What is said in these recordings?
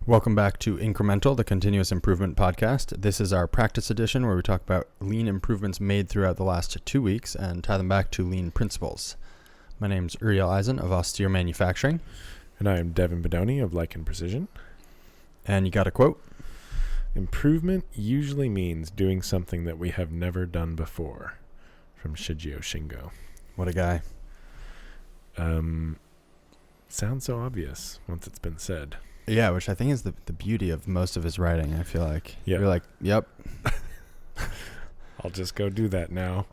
Welcome back to Incremental, the continuous improvement podcast. This is our practice edition where we talk about lean improvements made throughout the last 2 weeks and tie them back to lean principles. My name's Uriel Eisen of Austere Manufacturing. And I am Devin Bedoni of Like and Precision. And you got a quote? Improvement usually means doing something that we have never done before. From Shigeo Shingo. What a guy. Sounds so obvious once it's been said. Yeah, which I think is the beauty of most of his writing. I feel like you're like, yep. I'll just go do that now.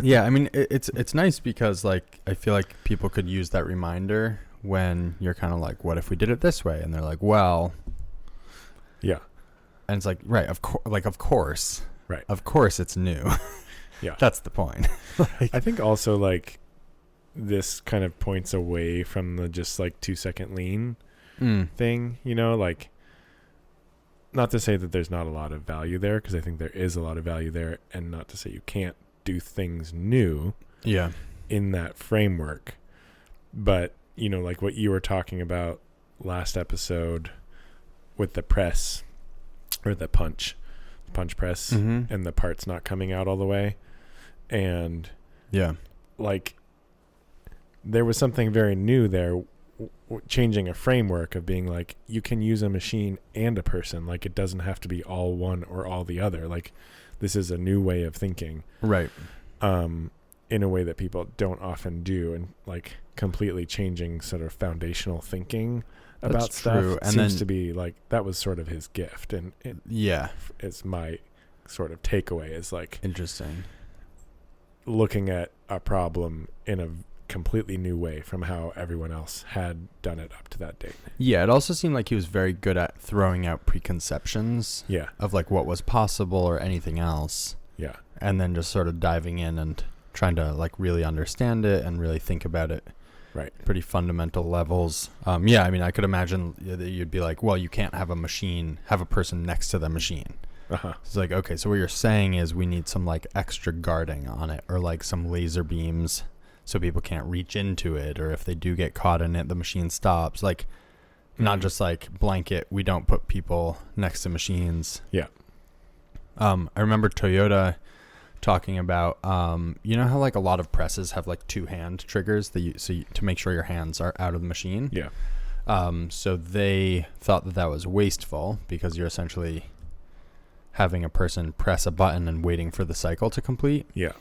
Yeah, I mean, it's nice because like I feel like people could use that reminder when you're kind of like, what if we did it this way? And they're like, well, yeah. And it's like, right, of course, right, of course, it's new. Yeah, that's the point. I think also like this kind of points away from the just like 2-second lean thing, you know, like not to say that there's not a lot of value there, because I think there is a lot of value there, and not to say you can't do things new in that framework. But, you know, like what you were talking about last episode with the press or the punch press and the parts not coming out all the way. And like there was something very new there, changing a framework of being like, you can use a machine and a person. Like it doesn't have to be all one or all the other. Like this is a new way of thinking. Right. In a way that people don't often do, and like completely changing sort of foundational thinking about stuff and seems to be like, that was sort of his gift. And it's my sort of takeaway is like, interesting, looking at a problem in a completely new way from how everyone else had done it up to that date. Yeah, it also seemed like he was very good at throwing out preconceptions of like what was possible or anything else. Yeah. And then just sort of diving in and trying to like really understand it and really think about it. Right. Pretty fundamental levels. I mean, I could imagine that you'd be like, well, you can't have a person next to the machine. It's like, okay, so what you're saying is we need some like extra guarding on it, or like some laser beams so people can't reach into it, or if they do get caught in it, the machine stops. Like not just like blanket, we don't put people next to machines. Yeah. I remember Toyota talking about, you know how like a lot of presses have like 2-hand triggers to make sure your hands are out of the machine. Yeah. So they thought that was wasteful because you're essentially having a person press a button and waiting for the cycle to complete. Yeah.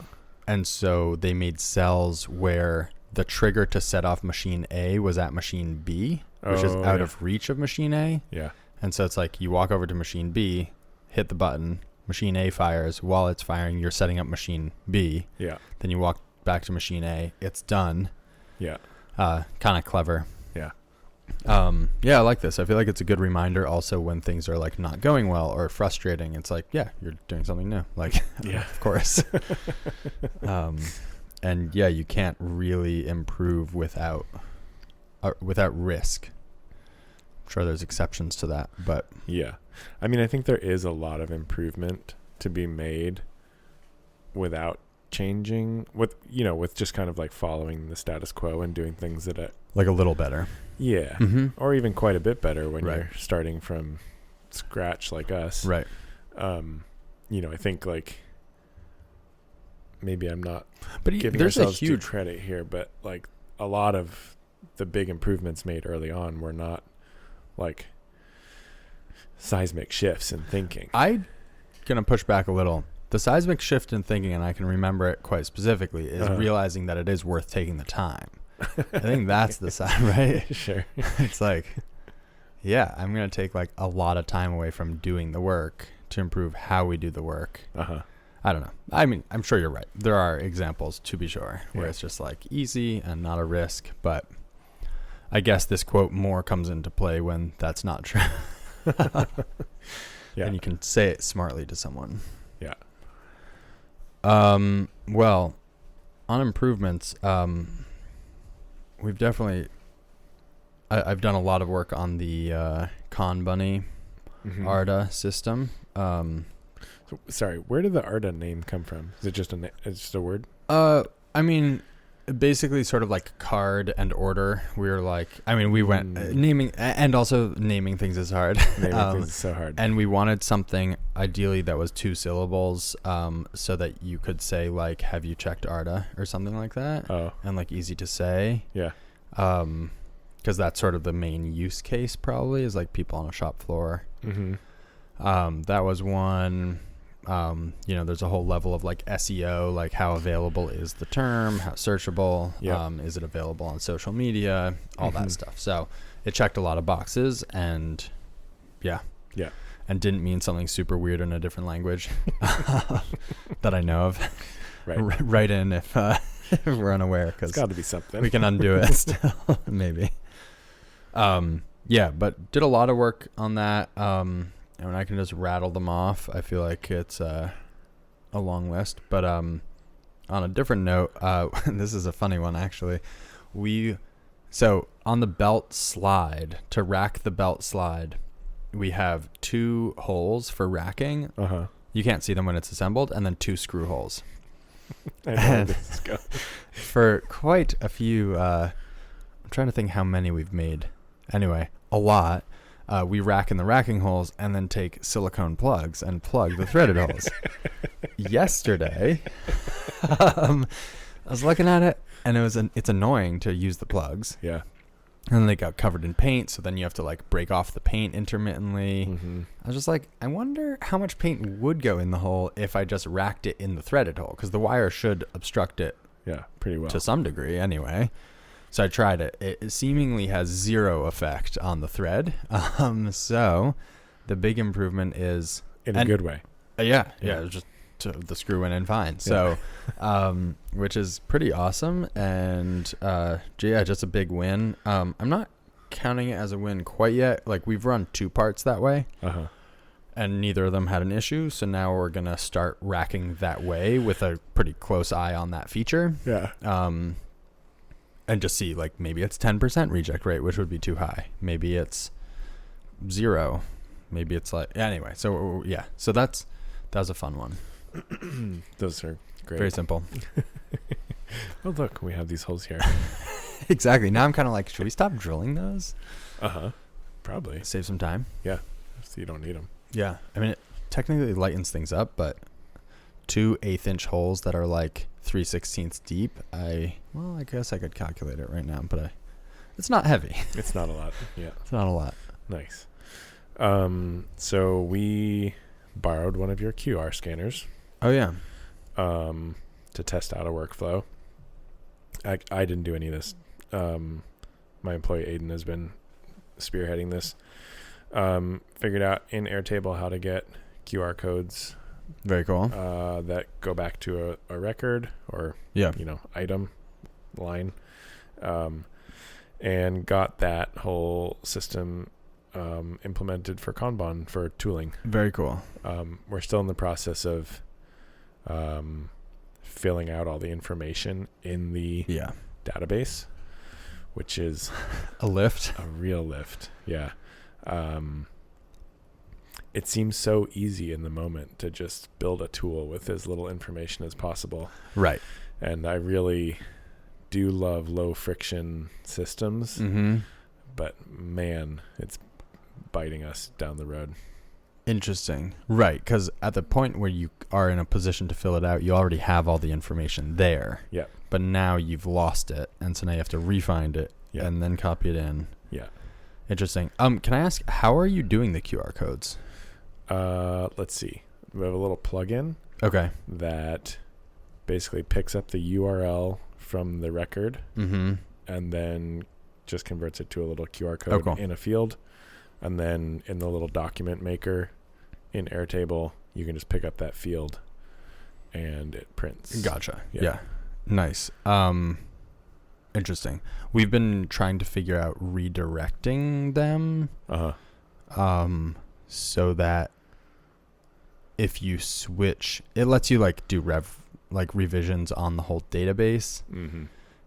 And so they made cells where the trigger to set off machine A was at machine B, which is out of reach of machine A. Yeah. And so it's like you walk over to machine B, hit the button, machine A fires. While it's firing, you're setting up machine B. Yeah. Then you walk back to machine A. It's done. Yeah. Kind of clever. Yeah. I like this. I feel like it's a good reminder also when things are like not going well or frustrating. It's like, yeah, you're doing something new. Like, of course. And you can't really improve without risk. I'm sure there's exceptions to that, but yeah. I mean, I think there is a lot of improvement to be made without changing, with just kind of like following the status quo and doing things that like a little better. Yeah. Or even quite a bit better when you're starting from scratch like us. Right. I think like maybe I'm not giving ourselves due credit here, but like a lot of the big improvements made early on were not like seismic shifts in thinking. I'm going to push back a little. The seismic shift in thinking, and I can remember it quite specifically, is realizing that it is worth taking the time. I think that's the side, right? Sure. It's like, I'm going to take like a lot of time away from doing the work to improve how we do the work. I don't know. I mean, I'm sure you're right. There are examples, to be sure, where it's just like easy and not a risk. But I guess this quote more comes into play when that's not true. And you can say it smartly to someone. Yeah. Well, on improvements, we've definitely, I've done a lot of work on the Kanban ARDA system. Sorry, where did the ARDA name come from? Is it just it's just a word? I mean, basically sort of like card and order. We were like, I mean, we went naming, and also naming things is hard. Naming things is so hard. And we wanted something ideally that was 2 syllables, so that you could say like, have you checked Arda or something like that. Oh. And like easy to say. Yeah. Because that's sort of the main use case probably is like people on a shop floor. Mm-hmm. That was one. There's a whole level of like SEO, like how available is the term, how searchable, is it available on social media, all that stuff. So it checked a lot of boxes, and and didn't mean something super weird in a different language that I know of. Right. Write in if we're unaware, because it's got to be something we can undo it still, maybe. But did a lot of work on that. And I can just rattle them off. I feel like it's a long list. But on a different note, this is a funny one, actually. So on the belt slide, to rack the belt slide, we have 2 holes for racking. Uh-huh. You can't see them when it's assembled, and then 2 screw holes. I know where this is going. For quite a few, I'm trying to think how many we've made. Anyway, a lot. We rack in the racking holes and then take silicone plugs and plug the threaded holes. Yesterday, I was looking at it, and it's annoying to use the plugs. Yeah. And then they got covered in paint, so then you have to like break off the paint intermittently. Mm-hmm. I was just like, I wonder how much paint would go in the hole if I just racked it in the threaded hole, because the wire should obstruct it. Yeah, pretty well. To some degree, anyway. So I tried it. It seemingly has 0 effect on the thread. So the big improvement is in a good way. Yeah. It was just the screw went in fine. So, which is pretty awesome. And just a big win. I'm not counting it as a win quite yet. Like, we've run 2 parts that way. Uh-huh. And neither of them had an issue. So now we're gonna start racking that way with a pretty close eye on that feature. Yeah. And just see, like, maybe it's 10% reject rate, which would be too high. Maybe it's 0. Maybe it's like, anyway. So that was a fun one. Those are great. Very simple. Oh, look, we have these holes here. Exactly. Now I'm kind of like, should we stop drilling those? Uh-huh. Probably. Save some time. Yeah. So you don't need them. Yeah. I mean, it technically lightens things up, but 2 1/8-inch holes that are like 3/16 deep. I guess I could calculate it right now, but it's not heavy. It's not a lot. Yeah. It's not a lot. Nice. So we borrowed one of your QR scanners. Oh yeah. To test out a workflow. I didn't do any of this. My employee Aiden has been spearheading this. Figured out in Airtable how to get QR codes. Very cool. That go back to a record or item line, and got that whole system implemented for Kanban for tooling. Very cool. We're still in the process of filling out all the information in the database, which is a real lift. Yeah. It seems so easy in the moment to just build a tool with as little information as possible. Right. And I really do love low friction systems, but man, it's biting us down the road. Interesting. Right. Because at the point where you are in a position to fill it out, you already have all the information there. Yeah. But now you've lost it. And so now you have to re-find it and then copy it in. Yeah. Interesting. Can I ask, how are you doing the QR codes? Let's see. We have a little plugin. Okay. That basically picks up the URL from the record and then just converts it to a little QR code in a field. And then in the little document maker in Airtable, you can just pick up that field and it prints. Gotcha. Yeah. Nice. Interesting. We've been trying to figure out redirecting them. So that if you switch, it lets you like do revisions on the whole database.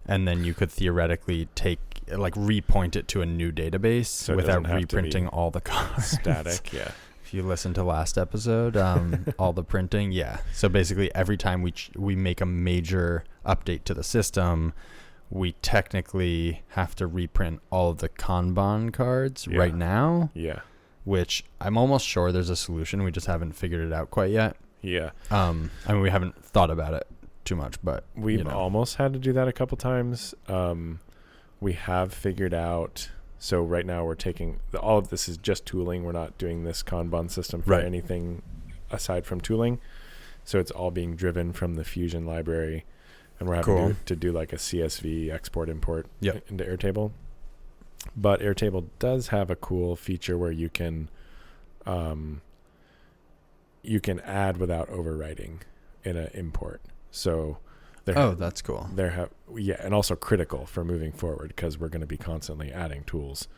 And then you could theoretically repoint it to a new database so without reprinting all the cards. Static, yeah. If you listen to last episode, all the printing, yeah. So basically every time we make a major update to the system, we technically have to reprint all of the Kanban cards right now. Yeah. Which I'm almost sure there's a solution. We just haven't figured it out quite yet. Yeah. I mean, we haven't thought about it too much, but we've almost had to do that a couple times. We have figured out. So right now we're taking all of this is just tooling. We're not doing this Kanban system for anything aside from tooling. So it's all being driven from the Fusion library, and we're having to do like a CSV export import into Airtable. But Airtable does have a cool feature where you can add without overwriting in an import. So that's cool. And also critical for moving forward because we're going to be constantly adding tools.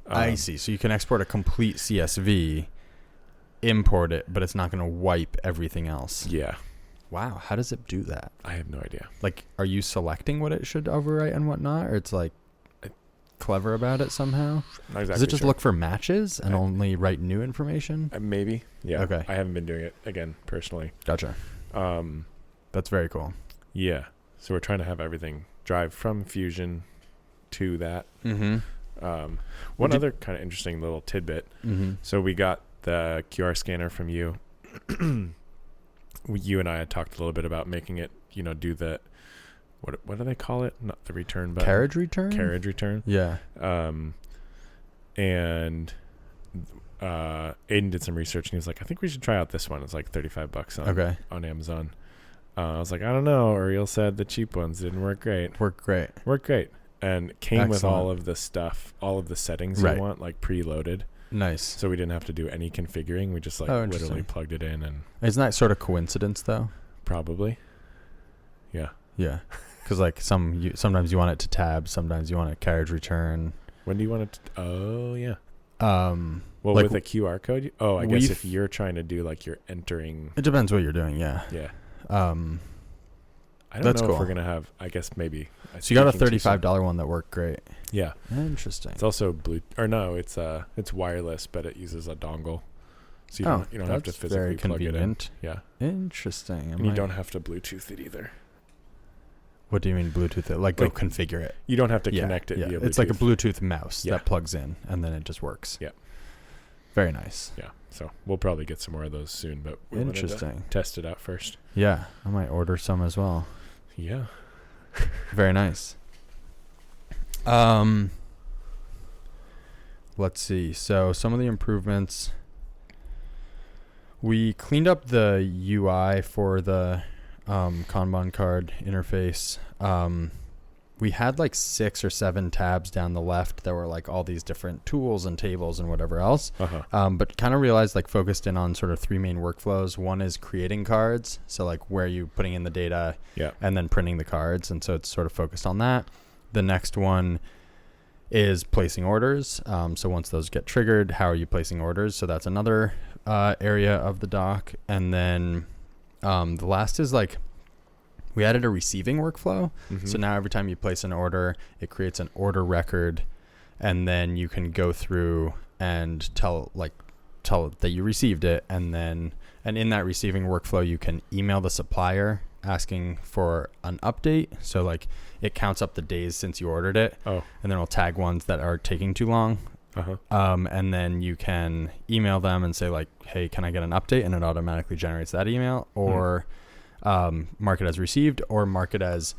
I see. So you can export a complete CSV, import it, but it's not going to wipe everything else. Yeah. Wow. How does it do that? I have no idea. Like, are you selecting what it should overwrite and whatnot, or it's like clever about it somehow? Not exactly. Does it just look for matches and only write new information? Maybe. Yeah. Okay. I haven't been doing it again personally. Gotcha. That's very cool. Yeah. So we're trying to have everything drive from Fusion to that. Mm-hmm. One other kind of interesting little tidbit. Mm-hmm. So we got the QR scanner from you. You and I had talked a little bit about making it, do the, what do they call it? Not the return button. Carriage return? Carriage return. Yeah. And Aiden did some research and he was like, I think we should try out this one. It's like $35 on Amazon. I was like, I don't know. Uriel said the cheap ones didn't work great. Worked great. And came with all of the stuff, all of the settings you want, like preloaded. Nice. So we didn't have to do any configuring. We just literally plugged it in. And isn't that sort of coincidence though? Probably. Yeah. Yeah. Because like sometimes you want it to tab, sometimes you want a carriage return. When do you want it to? Oh yeah. Well, like, with a QR code. I guess if you're trying to do like you're entering. It depends what you're doing. Yeah. Yeah. I don't know if we're gonna have. I guess maybe. So you got a $35 one that worked great. Yeah. Interesting. It's also it's wireless, but it uses a dongle, so you don't have to physically plug it in. Yeah. Interesting. And you don't have to Bluetooth it either. What do you mean Bluetooth it? Like go configure it. You don't have to connect it via Bluetooth. It's like a Bluetooth mouse that plugs in and then it just works. Yeah. Very nice. Yeah. So we'll probably get some more of those soon, but we wanted to test it out first. Yeah. I might order some as well. Yeah. Very nice. Let's see. So some of the improvements. We cleaned up the UI for the Kanban card interface. We had like 6 or 7 tabs down the left that were like all these different tools and tables and whatever else. But kind of realized like focused in on sort of 3 main workflows. One is creating cards. So like where you putting in the data and then printing the cards. And so it's sort of focused on that. The next one is placing orders. So once those get triggered, how are you placing orders? So that's another area of the doc. And then the last is like, we added a receiving workflow. Mm-hmm. So now every time you place an order, it creates an order record, and then you can go through and tell that you received it. And in that receiving workflow, you can email the supplier asking for an update. So like it counts up the days since you ordered it. And then it'll tag ones that are taking too long. And then you can email them and say like, hey, can I get an update? And it automatically generates that email, or mark it as received, or mark it as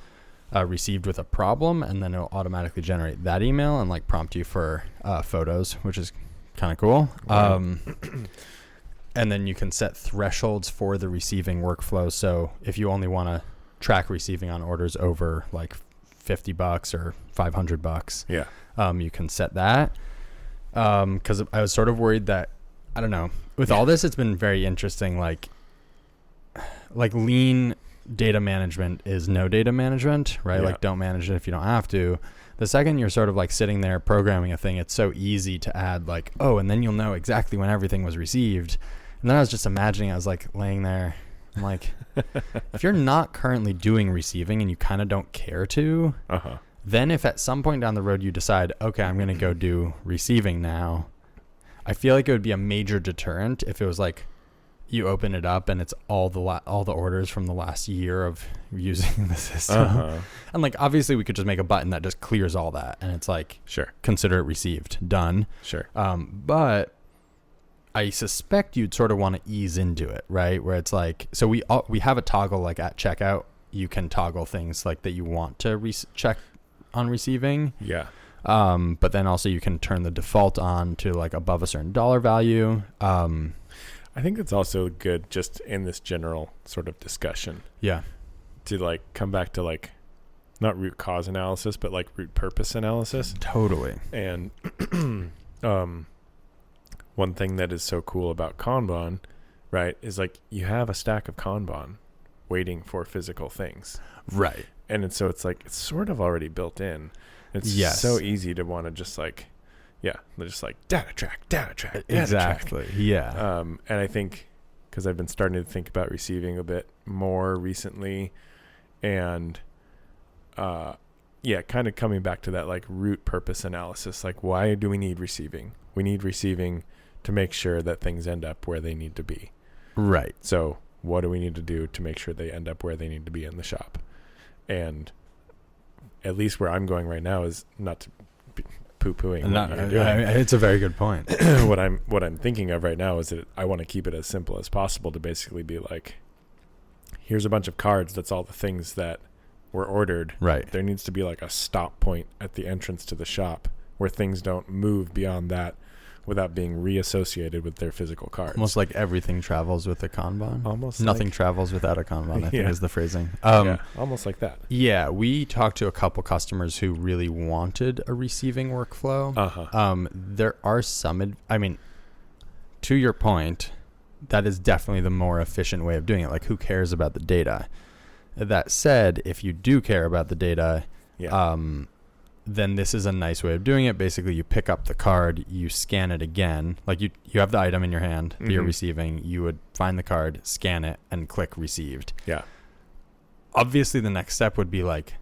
received with a problem, and then it'll automatically generate that email and like prompt you for photos, which is kind of cool. Wow. And then you can set thresholds for the receiving workflow. So if you only want to track receiving on orders over like $50 or $500, you can set that. Because I was sort of worried that, I don't know, with all this, it's been very interesting. Like lean data management is no data management, right? Like don't manage it if you don't have to. The second you're sort of like sitting there programming a thing, it's so easy to add like, and then you'll know exactly when everything was received. And then I was just imagining, I was like laying there, I'm like, if you're not currently doing receiving and you kind of don't care to, then if at some point down the road you decide, okay, I'm going to go do receiving now, I feel like it would be a major deterrent if it was like, you open it up and it's all the orders from the last year of using the system. And like, obviously we could just make a button that just clears all that. And it's like, sure, consider it received, done. Sure. But I suspect you'd sort of want to ease into it, right? Where it's like, so we have a toggle like at checkout, you can toggle things like that you want to check on receiving. Yeah. But then also you can turn the default on to like above a certain dollar value. I think it's also good just in this general sort of discussion. Yeah. To like come back to like not root cause analysis, but like root purpose analysis. Totally. And one thing that is so cool about Kanban, right, is like you have a stack of Kanban waiting for physical things. Right. And it's like it's sort of already built in. It's so easy to want to just like, just like data track. Exactly. Yeah. And I think because I've been starting to think about receiving a bit more recently, and kind of coming back to that like root purpose analysis. Like, why do we need receiving? We need receiving to make sure that things end up where they need to be. Right. So what do we need to do to make sure they end up where they need to be in the shop? And at least where I'm going right now is not to be poo-pooing. It's a very good point. What I'm thinking of right now is that I want to keep it as simple as possible to basically be like, here's a bunch of cards. That's all the things that were ordered. Right. There needs to be like a stop point at the entrance to the shop where things don't move beyond that without being reassociated with their physical cards. Almost like everything travels with a Kanban. Almost nothing like, travels without a Kanban, I think is the phrasing. Almost like that. Yeah, we talked to a couple customers who really wanted a receiving workflow. There are some, to your point, that is definitely the more efficient way of doing it. Like, who cares about the data? That said, if you do care about the data, then this is a nice way of doing it. Basically, you pick up the card, you scan it again. Like you have the item in your hand that you're receiving. You would find the card, scan it, and click received. Yeah. Obviously, the next step would be like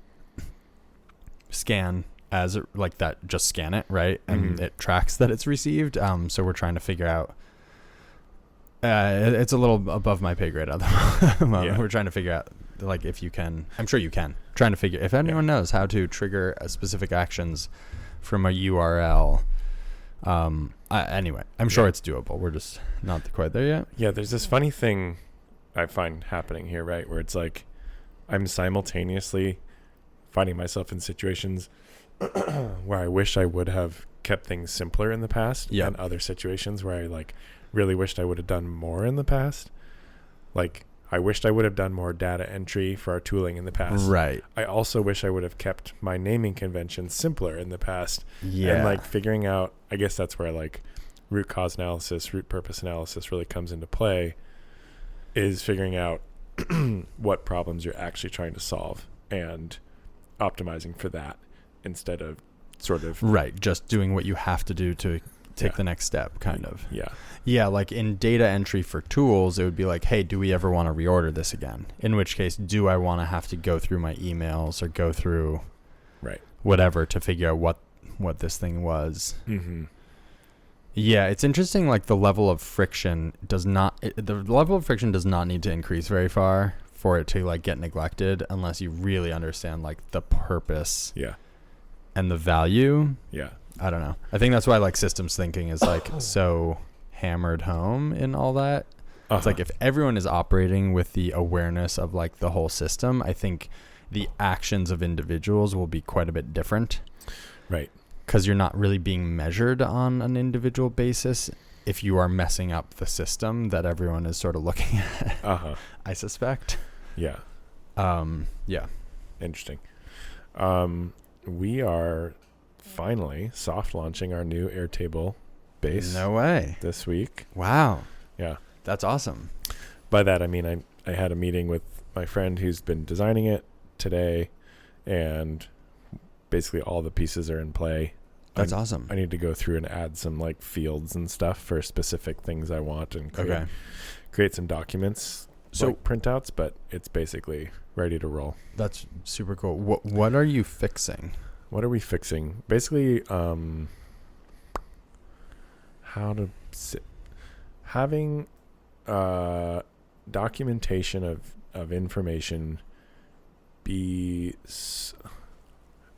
scan as like that. Just scan it, right? And it tracks that it's received. So we're trying to figure out. It's a little above my pay grade at the moment. Yeah. We're trying to figure out like if you can. I'm sure you can. Trying to figure if anyone knows how to trigger specific actions from a URL. Anyway, I'm sure it's doable. We're just not quite there yet. Yeah, there's this funny thing I find happening here, right? Where it's like I'm simultaneously finding myself in situations where I wish I would have kept things simpler in the past, and other situations where I like really wished I would have done more in the past. Like, I wished I would have done more data entry for our tooling in the past. Right. I also wish I would have kept my naming conventions simpler in the past. Yeah. And like figuring out, I guess that's where like root cause analysis, root purpose analysis really comes into play, is figuring out what problems you're actually trying to solve and optimizing for that instead of sort of. Right. Just doing what you have to do to take the next step, kind of. Yeah. Yeah, like in data entry for tools, it would be like, hey, do we ever want to reorder this again? In which case, do I want to have to go through my emails or go through whatever to figure out what this thing was? Mm-hmm. Yeah, it's interesting, like the level of friction does not need to increase very far for it to like get neglected unless you really understand like the purpose and the value. Yeah. I don't know. I think that's why like systems thinking is like so hammered home in all that. It's like if everyone is operating with the awareness of like the whole system, I think the actions of individuals will be quite a bit different. Right. Because you're not really being measured on an individual basis if you are messing up the system that everyone is sort of looking at. I suspect. Yeah. Yeah. Interesting. We are finally soft launching our new Airtable base. No way. This week. Wow. Yeah. That's awesome. By that, I mean, I had a meeting with my friend who's been designing it today, and basically all the pieces are in play. That's awesome. I need to go through and add some like fields and stuff for specific things I want and create some documents, so like printouts, but it's basically ready to roll. That's super cool. What are you fixing? What are we fixing? Basically, having documentation of information be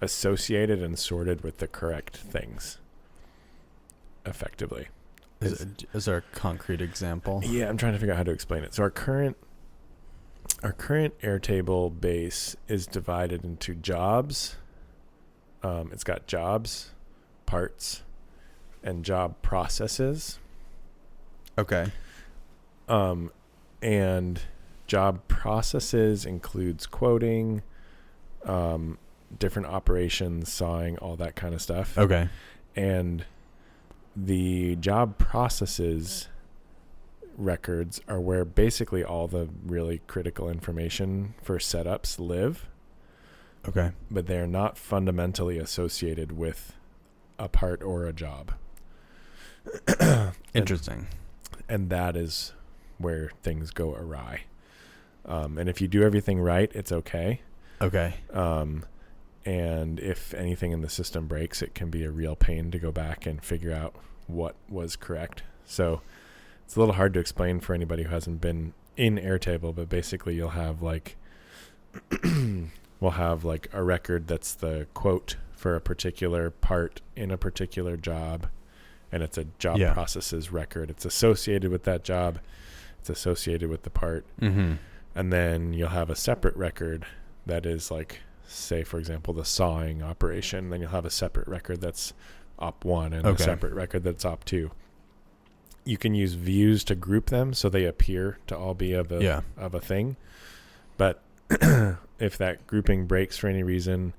associated and sorted with the correct things effectively. Is there a concrete example? Yeah, I'm trying to figure out how to explain it. So our current Airtable base is divided into jobs. It's got jobs, parts, and job processes. Okay. And job processes includes quoting, different operations, sawing, all that kind of stuff. Okay. And the job processes records are where basically all the really critical information for setups live. Okay. But they're not fundamentally associated with a part or a job. Interesting. And that is where things go awry. And if you do everything right, it's okay. Okay. And if anything in the system breaks, it can be a real pain to go back and figure out what was correct. So it's a little hard to explain for anybody who hasn't been in Airtable, but basically you'll have like we'll have like a record that's the quote for a particular part in a particular job, and it's a job processes record. It's associated with that job. It's associated with the part. Mm-hmm. And then you'll have a separate record that is like, say, for example, the sawing operation. Then you'll have a separate record that's op 1 and a separate record that's op 2. You can use views to group them so they appear to all be of a thing. But if that grouping breaks for any reason,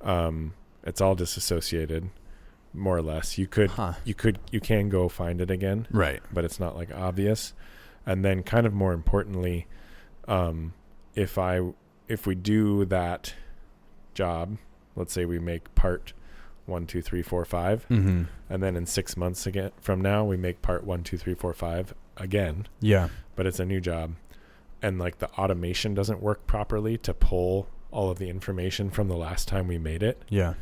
it's all disassociated, more or less. You can go find it again, right? But it's not like obvious. And then, kind of more importantly, if we do that job, let's say we make part 1, 2, 3, 4, 5, mm-hmm. and then in 6 months again from now we make part 1, 2, 3, 4, 5 again. Yeah. But it's a new job, and like the automation doesn't work properly to pull all of the information from the last time we made it. Yeah.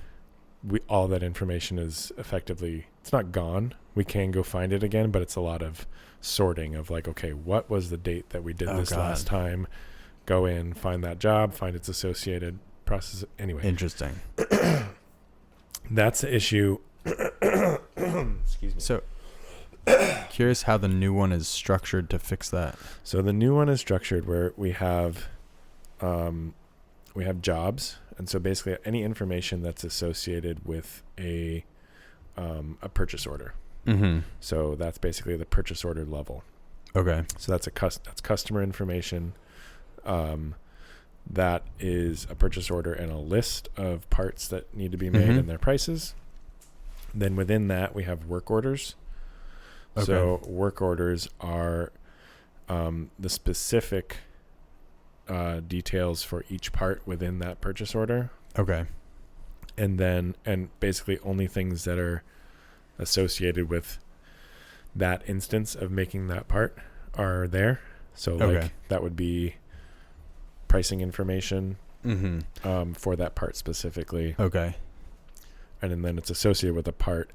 All that information is effectively, it's not gone. We can go find it again, but it's a lot of sorting of like, okay, what was the date that we did this last time? Go in, find that job, find its associated process. Anyway. Interesting. That's the issue. Excuse me. So curious how the new one is structured to fix that. So the new one is structured where we have jobs, and so basically any information that's associated with a purchase order. Mm-hmm. So that's basically the purchase order level. Okay. So that's that's customer information. That is a purchase order and a list of parts that need to be made and their prices. Then within that we have work orders. Okay. So work orders are the specific details for each part within that purchase order. Okay. And basically only things that are associated with that instance of making that part are there. So like that would be pricing information for that part specifically. Okay. And then it's associated with the part.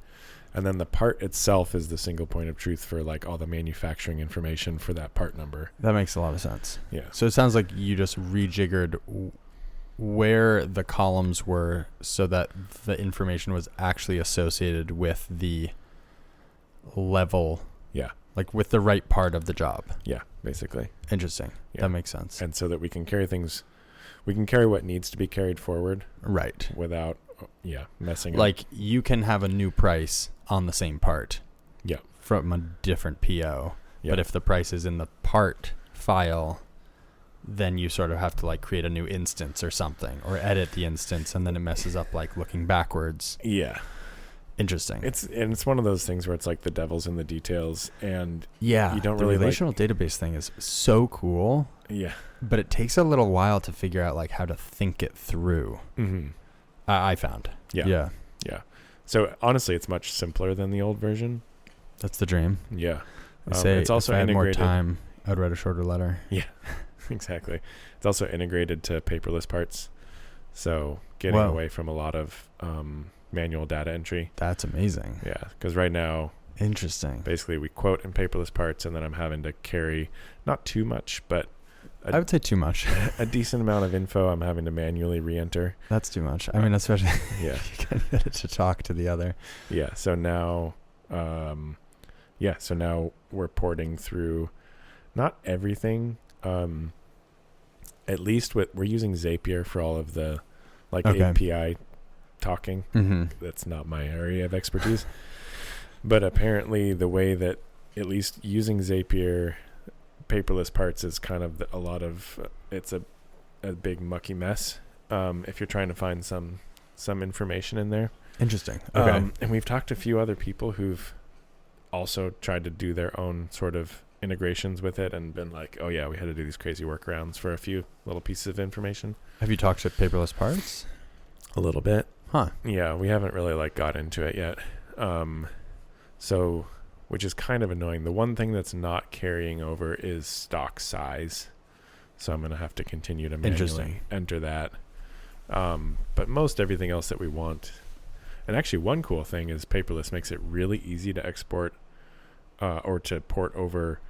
And then the part itself is the single point of truth for like all the manufacturing information for that part number. That makes a lot of sense. Yeah. So it sounds like you just rejiggered where the columns were so that the information was actually associated with the level. Yeah. Like with the right part of the job. Yeah, basically. Interesting. Yeah. That makes sense. And so that we can carry what needs to be carried forward. Right. Without, messing up. Like you can have a new price on the same part. Yeah. From a different PO. Yeah. But if the price is in the part file, then you sort of have to like create a new instance or something or edit the instance, and then it messes up like looking backwards. Yeah. Interesting. It's one of those things where it's like the devil's in the details, and you don't really. The relational database thing is so cool. Yeah. But it takes a little while to figure out like how to think it through. Mm-hmm. I found. Yeah. Yeah. Yeah. So honestly, it's much simpler than the old version. That's the dream. Yeah. Say it's also if I had more time, I'd write a shorter letter. Yeah. Exactly. It's also integrated to paperless parts, so getting away from a lot of manual data entry. That's amazing. Yeah, because right now Interesting. Basically, we quote in paperless parts, and then I'm having to carry not too much, but I would say too much. A decent amount of info I'm having to manually re-enter. That's too much. I mean, especially if you can get it to talk to the other. Yeah. So now, so now we're porting through not everything. At least we're using Zapier for all of the API talking. Mm-hmm. That's not my area of expertise. But apparently the way that at least using Zapier paperless parts is kind of it's a big mucky mess if you're trying to find some information in there. Interesting. Okay. And we've talked to a few other people who've also tried to do their own sort of integrations with it and been like, oh yeah, we had to do these crazy workarounds for a few little pieces of information. Have you talked to paperless parts? A little bit. Huh. Yeah, we haven't really got into it yet. So, which is kind of annoying. The one thing that's not carrying over is stock size. So I'm going to have to continue to manually enter that. But most everything else that we want. And actually one cool thing is paperless makes it really easy to export or to port over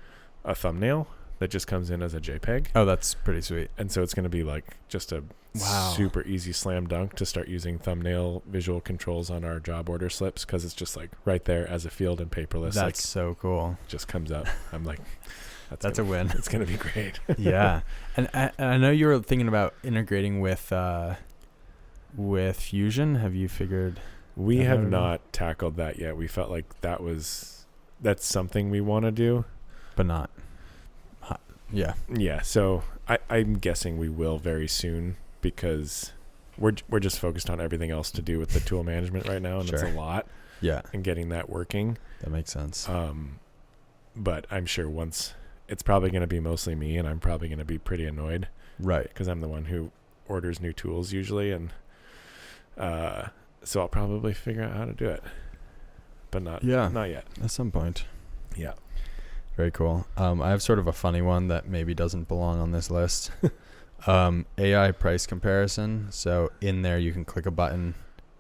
a thumbnail that just comes in as a JPEG. Oh, that's pretty sweet. And so it's going to be just a super easy slam dunk to start using thumbnail visual controls on our job order slips, because it's just right there as a field in paperless. That's so cool. Just comes up. I'm like, that's a win. It's going to be great. Yeah. And I know you were thinking about integrating with Fusion. Have you figured? We have not tackled that yet. We felt like that's something we want to do, but not. Yeah. Yeah. So I'm guessing we will very soon, because we're just focused on everything else to do with the tool management right now, and it's a lot. Yeah. And getting that working. That makes sense. But I'm sure once it's probably going to be mostly me, and I'm probably going to be pretty annoyed. Right. Because I'm the one who orders new tools usually, and so I'll probably figure out how to do it. But not yet. At some point. Yeah. Very cool. I have sort of a funny one that maybe doesn't belong on this list. AI price comparison. So in there you can click a button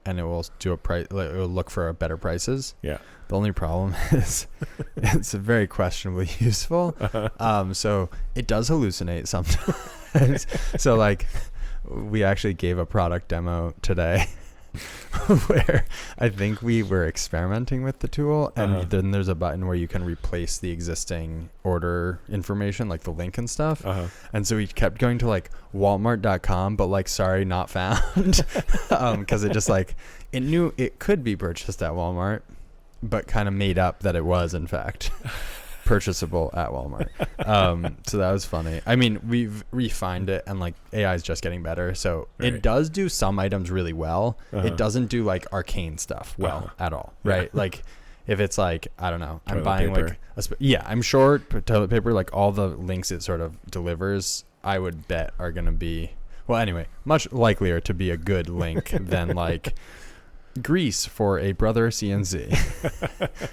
and it will do a price. It will look for better prices. Yeah. The only problem is it's very questionably useful. So it does hallucinate sometimes. So we actually gave a product demo today where I think we were experimenting with the tool, and then there's a button where you can replace the existing order information, like the link and stuff. And so we kept going to Walmart.com, but sorry, not found, because it just it knew it could be purchased at Walmart, but kind of made up that it was in fact purchasable at Walmart. So that was funny. I mean, we've refined it, and AI is just getting better. So it does do some items really well. It doesn't do arcane stuff well at all. Right. If it's I don't know, I'm buying paper. I'm sure toilet paper, all the links it sort of delivers, I would bet are going to be, well, anyway, much likelier to be a good link than grease for a brother CNC.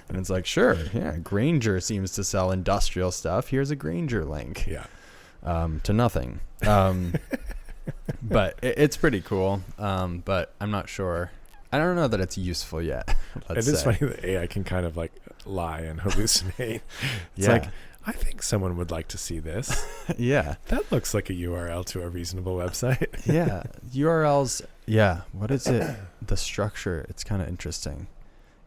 And it's sure, yeah, Grainger seems to sell industrial stuff. Here's a Grainger link. Yeah. To nothing. But it's pretty cool. But I'm not sure. I don't know that it's useful yet. It is funny that AI can kind of lie and hallucinate. It's I think someone would like to see this. Yeah. That looks like a URL to a reasonable website. Yeah. URLs. Yeah. What is it? The structure. It's kind of interesting.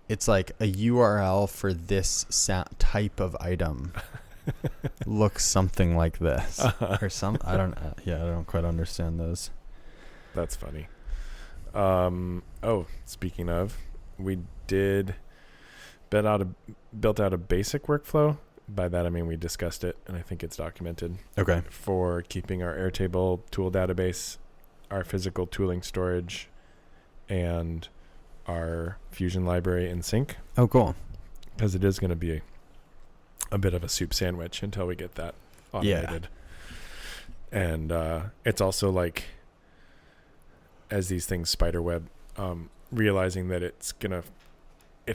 It's a URL for this type of item looks something like this or some. I don't. I don't quite understand those. That's funny. Speaking of, we did built out a basic workflow. By that I mean we discussed it, and I think it's documented. Okay. For keeping our Airtable tool database, our physical tooling storage, and our Fusion library in sync. Oh, cool. Because it is going to be a bit of a soup sandwich until we get that automated. Yeah. And it's also as these things spiderweb, realizing that it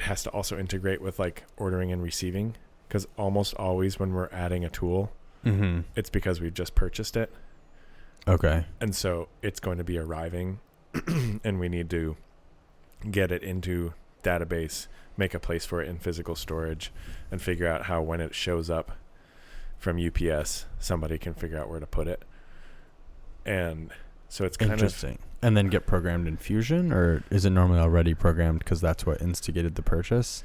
has to also integrate with ordering and receiving. Because almost always when we're adding a tool, it's because we've just purchased it. Okay. And so it's going to be arriving, and we need to get it into database, make a place for it in physical storage, and figure out how when it shows up from UPS, somebody can figure out where to put it. And so it's kind interesting. And then get programmed in Fusion, or is it normally already programmed because that's what instigated the purchase?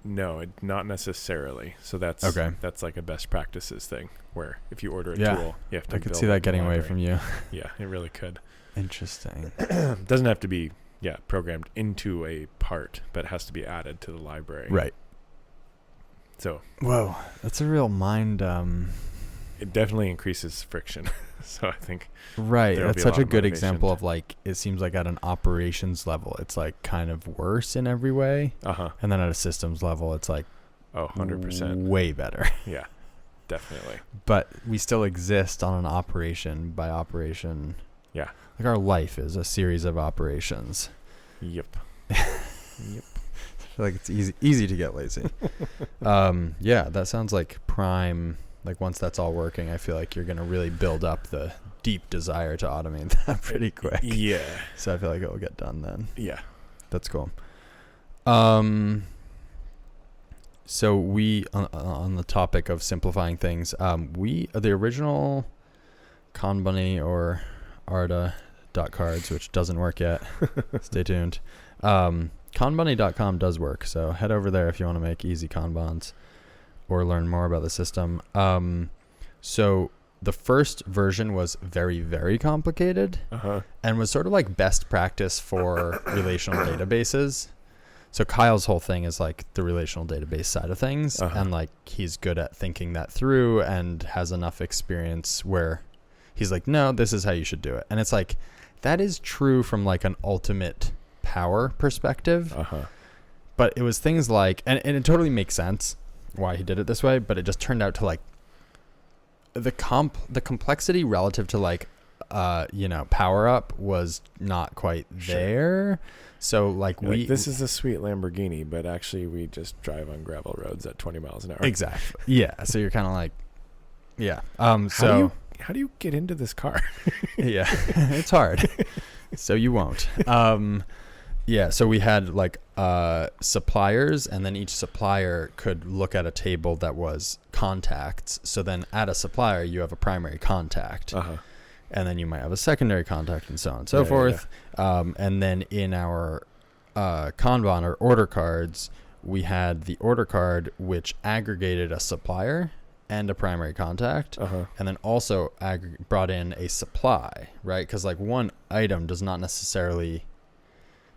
No, not necessarily. So that's like a best practices thing where if you order a tool, you have to. I could see that getting away from you. Yeah, it really could. Interesting. Doesn't have to be programmed into a part, but it has to be added to the library. Right. So. Whoa, that's a real mind. It definitely increases friction. So I think. Right. That's such a good example of like, it seems like at an operations level, it's like kind of worse in every way. And then at a systems level, it's like, 100%. Way better. Yeah, definitely. But we still exist on an operation by operation. Yeah. Like our life is a series of operations. Yep. I feel like it's easy to get lazy. Yeah, that sounds like prime. Like once that's all working, I feel like you're going to really build up the deep desire to automate that pretty quick. Yeah. So I feel like it will get done then. Yeah. That's cool. So we, on the topic of simplifying things, the original Kanban or Arda.cards, which doesn't work yet. Stay tuned. Kanban.com does work. So head over there if you want to make easy Kanbans or learn more about the system. So the first version was very, very complicated and was sort of like best practice for relational databases. So Kyle's whole thing is like the relational database side of things. And like he's good at thinking that through and has enough experience where he's like, no, this is how you should do it. And it's like, that is true from like an ultimate power perspective. But it was things like, and it totally makes sense why he did it this way, but it just turned out to like the complexity relative to like power up was not quite there. So like this is a sweet Lamborghini, but actually we just drive on gravel roads at 20 miles an hour. Exactly. Yeah. So you're kind of like, yeah. How do you get into this car? Yeah, it's hard. So you won't. Yeah, so we had like suppliers, and then each supplier could look at a table that was contacts. So then at a supplier, you have a primary contact. And then you might have a secondary contact and so on and so forth. And then in our Kanban or order cards, we had the order card, which aggregated a supplier and a primary contact, and then also brought in a supply, right? Because like one item does not necessarily,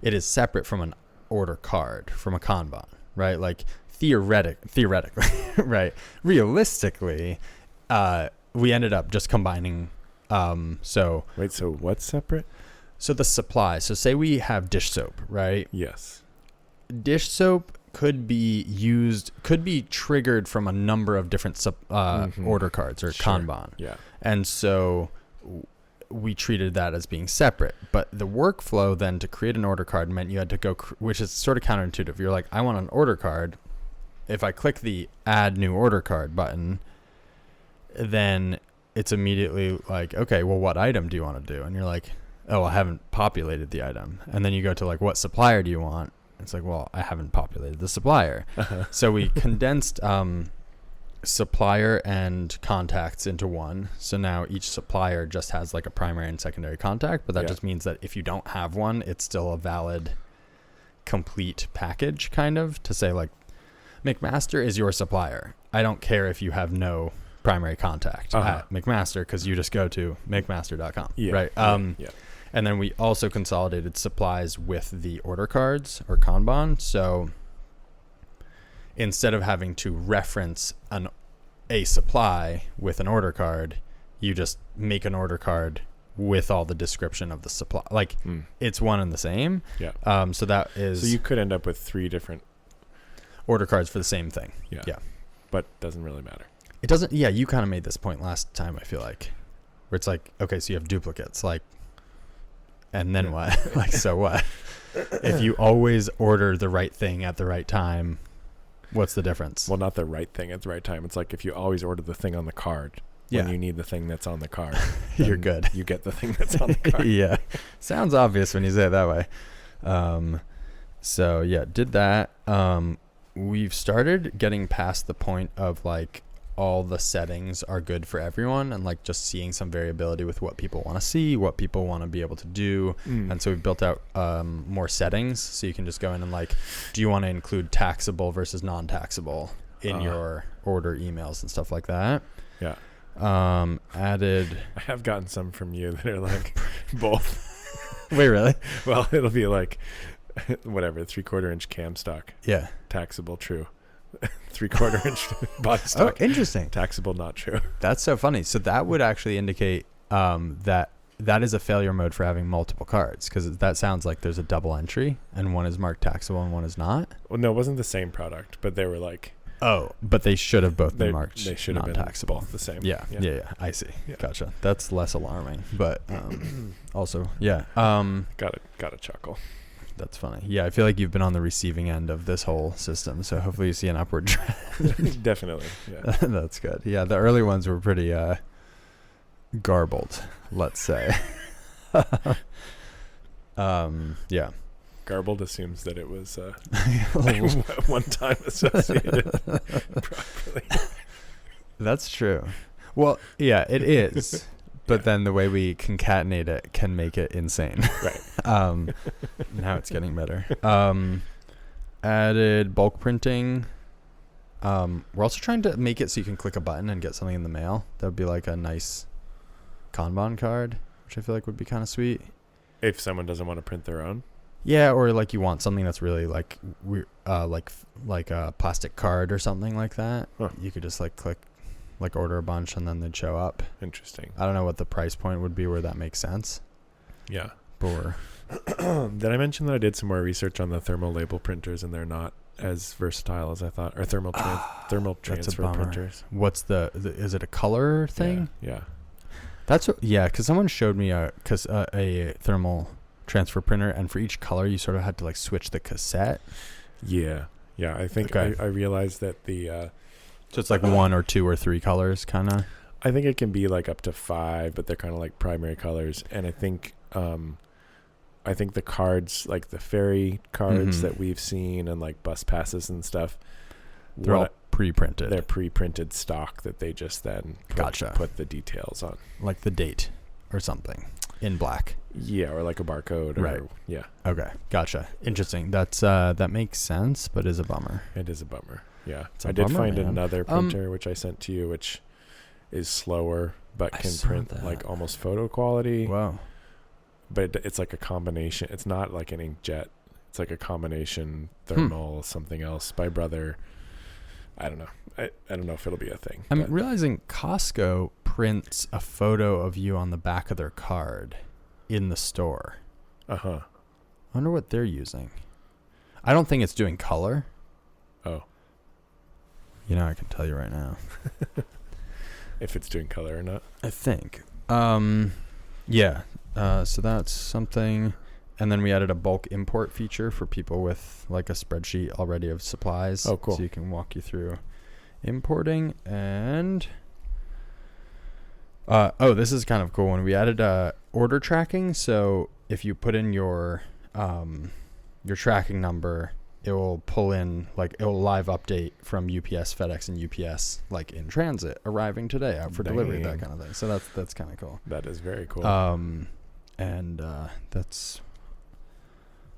it is separate from an order card, from a Kanban, right? Like theoretically, right? Realistically, we ended up just combining. So what's separate? So the supply. So say we have dish soap, right? Yes. Dish soap could be triggered from a number of different order cards or Kanban. Yeah. And so we treated that as being separate. But the workflow then to create an order card meant you had to go, which is sort of counterintuitive. You're like, I want an order card. If I click the add new order card button, then it's immediately like, okay, well, what item do you want to do? And you're like, oh, I haven't populated the item. And then you go to like, what supplier do you want? It's like, well, I haven't populated the supplier. So we condensed supplier and contacts into one. So now each supplier just has like a primary and secondary contact, but that just means that if you don't have one, it's still a valid, complete package kind of to say like, McMaster is your supplier. I don't care if you have no primary contact at McMaster because you just go to McMaster.com, right? And then we also consolidated supplies with the order cards or Kanban. So instead of having to reference a supply with an order card, you just make an order card with all the description of the supply. Like it's one and the same. Yeah. So that is. So you could end up with 3 different order cards for the same thing. Yeah. But doesn't really matter. It doesn't. Yeah. You kind of made this point last time, I feel like, where it's like, okay, so you have duplicates, like, and then what? Like, so what? If you always order the right thing at the right time, what's the difference? Well, not the right thing at the right time. It's like if you always order the thing on the card when you need the thing that's on the card, you're good. You get the thing that's on the card. Yeah. Sounds obvious when you say it that way. So yeah, did that. We've started getting past the point of like all the settings are good for everyone, and like just seeing some variability with what people want to see, what people want to be able to do. And so we've built out more settings, so you can just go in and like, do you want to include taxable versus non-taxable in your order emails and stuff like that. Yeah. Added. I have gotten some from you that are like both. Wait, really? Well, it'll be like whatever, 3/4 inch cam stock. Yeah. Taxable, true. 3/4 inch body stock. Oh, interesting. Taxable, not true. That's so funny. So that would actually indicate that is a failure mode for having multiple cards, because that sounds like there's a double entry and one is marked taxable and one is not. Well, no, it wasn't the same product, but they were like. Oh, but they should have both been marked. They should have non-taxable. been both the same. Yeah. I see. Yeah. Gotcha. That's less alarming, but also, yeah. Got a chuckle. That's funny. Yeah, I feel like you've been on the receiving end of this whole system, so hopefully you see an upward trend. Definitely. Yeah. That's good. Yeah, the early ones were pretty garbled, let's say. Yeah. Garbled assumes that it was one time associated properly. That's true. Well, yeah, it is. But then the way we concatenate it can make it insane. Right. Now it's getting better. Added bulk printing. We're also trying to make it so you can click a button and get something in the mail. That would be like a nice Kanban card, which I feel like would be kind of sweet. If someone doesn't want to print their own. Yeah, or like you want something that's really like like a plastic card or something like that. Huh. You could just like click, like order a bunch and then they'd show up. Interesting. I don't know what the price point would be where that makes sense. Yeah. But did I mention that I did some more research on the thermal label printers and they're not as versatile as I thought, or thermal transfer printers? What's is it a color thing? Yeah. That's because someone showed me a thermal transfer printer, and for each color you sort of had to like switch the cassette. Yeah. I think I realized that the so it's like 1 or 2 or 3 colors kind of. I think it can be like up to 5, but they're kind of like primary colors. And I think the cards, like the ferry cards that we've seen and like bus passes and stuff, they're all pre-printed. They're pre-printed stock that they just then put the details on, like the date or something in black. Yeah, or like a barcode. Right. Yeah. Okay. Gotcha. Interesting. That's that makes sense, but is a bummer. It is a bummer. Yeah. I did find another printer which I sent to you, which is slower but can print like almost photo quality. Wow. But it's like a combination. It's not like an inkjet. It's like a combination thermal something else. My brother, I don't know. I don't know if it'll be a thing. I'm realizing Costco prints a photo of you on the back of their card in the store. Uh-huh. I wonder what they're using. I don't think it's doing color. Oh. You know, I can tell you right now. If it's doing color or not. I think. Yeah. So that's something. And then we added a bulk import feature for people with like a spreadsheet already of supplies. Oh, cool. So you can walk you through importing. And this is kind of cool. When we added order tracking, so if you put in your tracking number, it will pull in, like, it will live update from UPS, FedEx, and UPS, like in transit, arriving today, out for delivery, that kind of thing. So that's kind of cool. That is very cool. And that's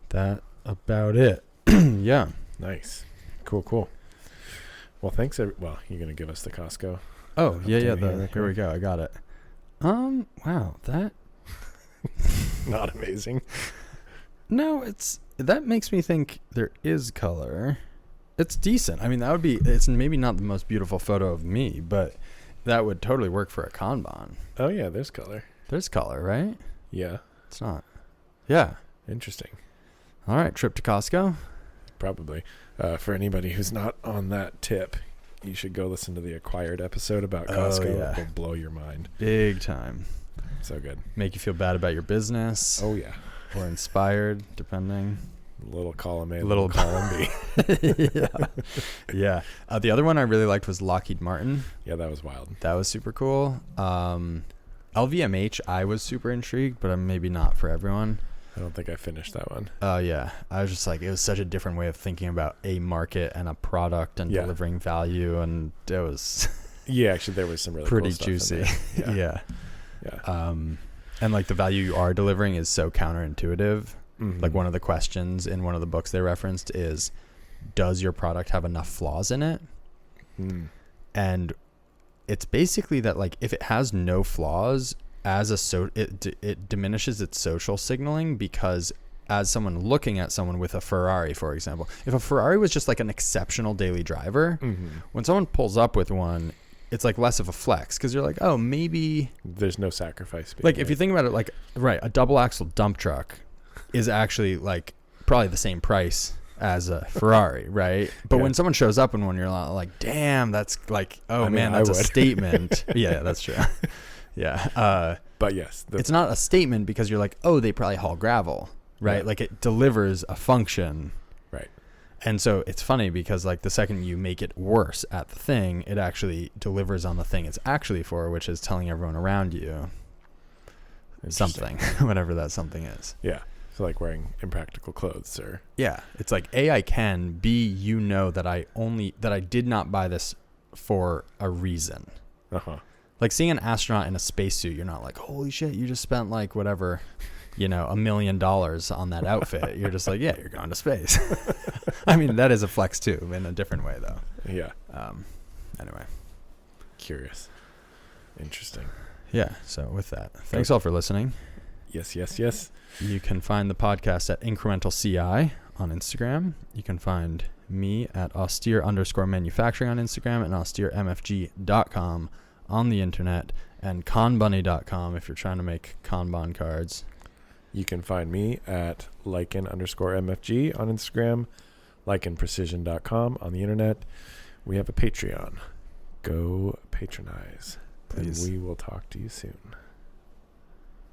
that about it. Yeah. Nice. Cool. Well, thanks. Well, you're gonna give us the Costco. Oh yeah. Here we go. I got it. Wow, that not amazing. No, that makes me think there is color. It's decent. I mean, it's maybe not the most beautiful photo of me, but that would totally work for a Kanban. Oh yeah, there's color. There's color, right? Yeah. It's not. Yeah. Interesting. All right, trip to Costco? Probably. For anybody who's not on that tip, you should go listen to the Acquired episode about Costco. Oh, yeah. It'll blow your mind. Big time. So good. Make you feel bad about your business. Oh, yeah. Or inspired, depending. Little column A, little column B. Yeah. The other one I really liked was Lockheed Martin. Yeah, that was wild. That was super cool. LVMH, I was super intrigued, but maybe not for everyone. I don't think I finished that one. Oh, yeah. I was just like, it was such a different way of thinking about a market and a product and delivering value. And it was... Yeah, actually, there was some really pretty cool stuff juicy. in there. Yeah. And like the value you are delivering is so counterintuitive. Mm-hmm. Like one of the questions in one of the books they referenced is, does your product have enough flaws in it? And it's basically that like if it has no flaws it diminishes its social signaling, because as someone looking at someone with a Ferrari, for example, if a Ferrari was just like an exceptional daily driver, when someone pulls up with one, it's like less of a flex, because you're like, oh, maybe there's no sacrifice being like made. if you think about it, like, right, a double axle dump truck is actually like probably the same price as a Ferrari, right? But when someone shows up in one, you're like, damn, that's like, that's a statement. Yeah, that's true. Yeah. But yes, it's not a statement because you're like, oh, they probably haul gravel, right? Like it delivers a function. Right. And so it's funny because like the second you make it worse at the thing, it actually delivers on the thing it's actually for, which is telling everyone around you something, whatever that something is. Yeah. So like wearing impractical clothes or... Yeah. It's like, A, I can. B, you know that I did not buy this for a reason. Like seeing an astronaut in a spacesuit, you're not like, holy shit, you just spent like whatever, $1 million on that outfit. You're just like, yeah, you're going to space. I mean, that is a flex too, in a different way though. Yeah. Anyway. Curious. Interesting. Yeah. So with that, thanks all for listening. Yes. You can find the podcast at Incremental CI on Instagram. You can find me at austere_manufacturing on Instagram and austeremfg.com on the internet, and kanbunny.com if you're trying to make Kanban cards. You can find me at lichen_mfg on Instagram, lichenprecision.com on the internet. We have a Patreon. Go patronize. Please. And we will talk to you soon.